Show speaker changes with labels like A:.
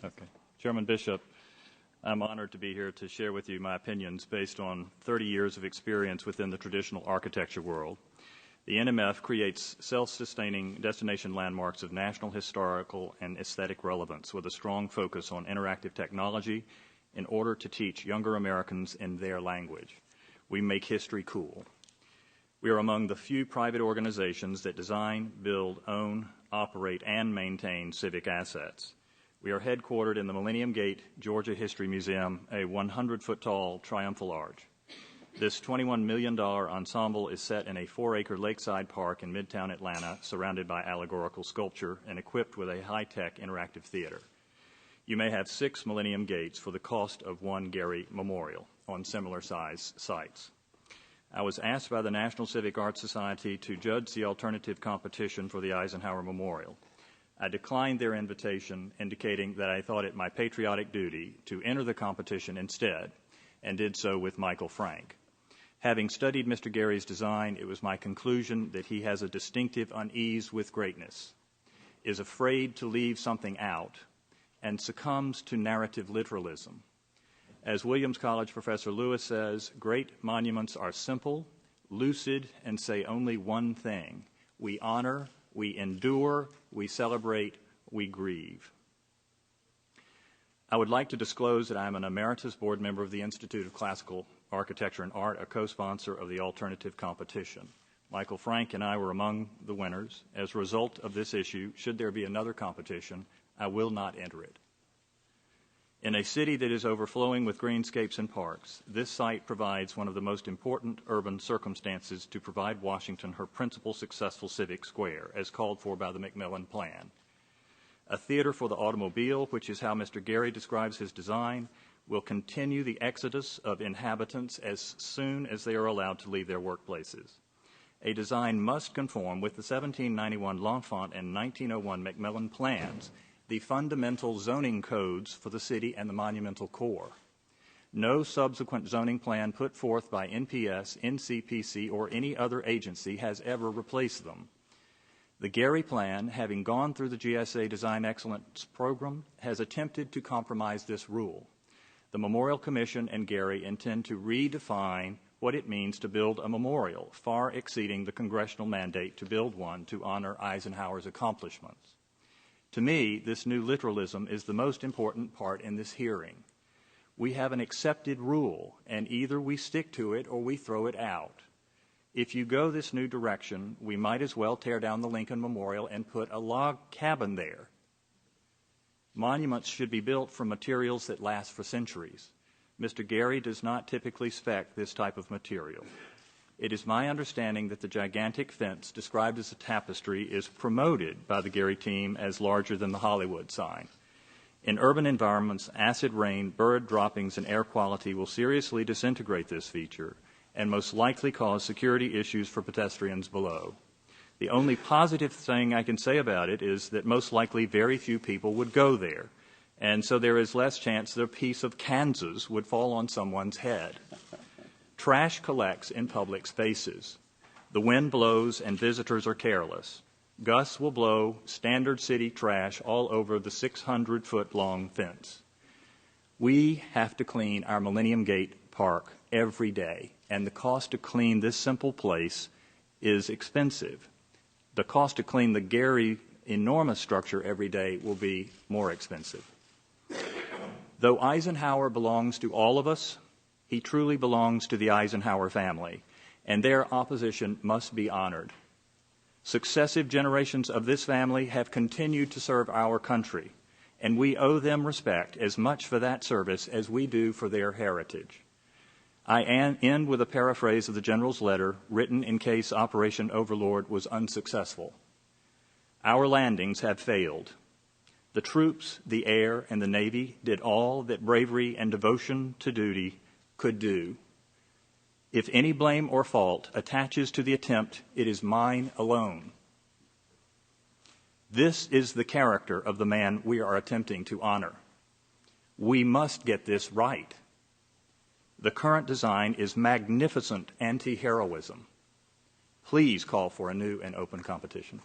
A: Okay. Chairman Bishop, I'm honored to be here to share with you my opinions based on 30 years of experience within the traditional architecture world. The NMF creates self-sustaining destination landmarks of national historical and aesthetic relevance with a strong focus on interactive technology in order to teach younger Americans in their language. We make history cool. We are among the few private organizations that design, build, own, operate, and maintain civic assets. We are headquartered in the Millennium Gate Georgia History Museum, a 100-foot-tall triumphal arch. This $21 million ensemble is set in a 4-acre lakeside park in Midtown Atlanta, surrounded by allegorical sculpture and equipped with a high-tech interactive theater. You may have 6 Millennium Gates for the cost of 1 Gary Memorial on similar-size sites. I was asked by the National Civic Arts Society to judge the alternative competition for the Eisenhower Memorial. I declined their invitation, indicating that I thought it my patriotic duty to enter the competition instead, and did so with Michael Frank. Having studied Mr. Gary's design, it was my conclusion that he has a distinctive unease with greatness, is afraid to leave something out, and succumbs to narrative literalism. As Williams College Professor Lewis says, great monuments are simple, lucid, and say only one thing: we honor, we endure, we celebrate, we grieve. I would like to disclose that I am an emeritus board member of the Institute of Classical Architecture and Art, a co-sponsor of the alternative competition. Michael Frank and I were among the winners. As a result of this issue, should there be another competition, I will not enter it. In a city that is overflowing with greenscapes and parks, this site provides one of the most important urban circumstances to provide Washington her principal successful civic square, as called for by the McMillan Plan. A theater for the automobile, which is how Mr. Gary describes his design, will continue the exodus of inhabitants as soon as they are allowed to leave their workplaces. A design must conform with the 1791 L'Enfant and 1901 McMillan Plans, the fundamental zoning codes for the city and the monumental core. No subsequent zoning plan put forth by NPS, NCPC, or any other agency has ever replaced them. The Gary Plan, having gone through the GSA Design Excellence Program, has attempted to compromise this rule. The Memorial Commission and Gary intend to redefine what it means to build a memorial, far exceeding the congressional mandate to build one to honor Eisenhower's accomplishments. To me, this new literalism is the most important part in this hearing. We have an accepted rule, and either we stick to it or we throw it out. If you go this new direction, we might as well tear down the Lincoln Memorial and put a log cabin there. Monuments should be built from materials that last for centuries. Mr. Gary does not typically spec this type of material. It is my understanding that the gigantic fence described as a tapestry is promoted by the Gary team as larger than the Hollywood sign. In urban environments, acid rain, bird droppings, and air quality will seriously disintegrate this feature and most likely cause security issues for pedestrians below. The only positive thing I can say about it is that most likely very few people would go there, and so there is less chance that a piece of Kansas would fall on someone's head. Trash collects in public spaces. The wind blows and visitors are careless. Gusts will blow standard city trash all over the 600-foot-long fence. We have to clean our Millennium Gate Park every day, and the cost to clean this simple place is expensive. The cost to clean the Gary enormous structure every day will be more expensive. Though Eisenhower belongs to all of us, he truly belongs to the Eisenhower family, and their opposition must be honored. Successive generations of this family have continued to serve our country, and we owe them respect as much for that service as we do for their heritage. I end with a paraphrase of the General's letter written in case Operation Overlord was unsuccessful. Our landings have failed. The troops, the air, and the Navy did all that bravery and devotion to duty could do. If any blame or fault attaches to the attempt, it is mine alone. This is the character of the man we are attempting to honor. We must get this right. The current design is magnificent anti-heroism. Please call for a new and open competition.